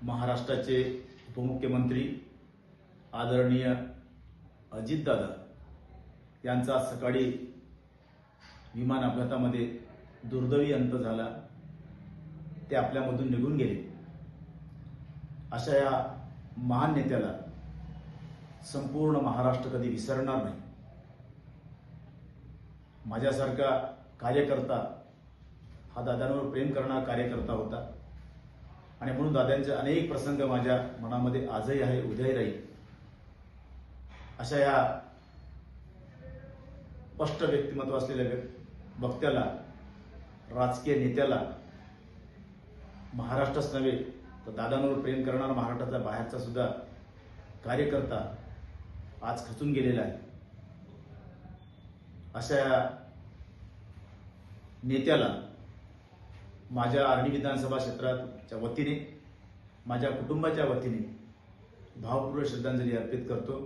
महाराष्ट्राचे उपमुख्यमंत्री आदरणीय अजितदादा यांचा सकाळी विमान अपघातामध्ये दुर्दैवी अंत झाला। ते आपल्यामधून निघून गेले। अशा या महान नेत्याला संपूर्ण महाराष्ट्र कधी विसरणार नाही। माझ्यासारखा कार्यकर्ता हा दादांवर प्रेम करणारा कार्यकर्ता होता आणि म्हणून दादांचे अनेक प्रसंग माझ्या मनामध्ये आजही आहे, उद्याही राहील। अशा या स्पष्ट व्यक्तिमत्व असलेल्या वक्त्याला, राजकीय नेत्याला महाराष्ट्रच नव्हे तर दादांवर प्रेम करणारा महाराष्ट्राचा बाहेरचा सुद्धा कार्यकर्ता आज खचून गेलेला आहे। अशा या नेत्याला माझ्या आर्णी विधानसभा क्षेत्राच्या वतीने, माझ्या कुटुंबाच्या वतीने भावपूर्ण श्रद्धांजली अर्पित करतो।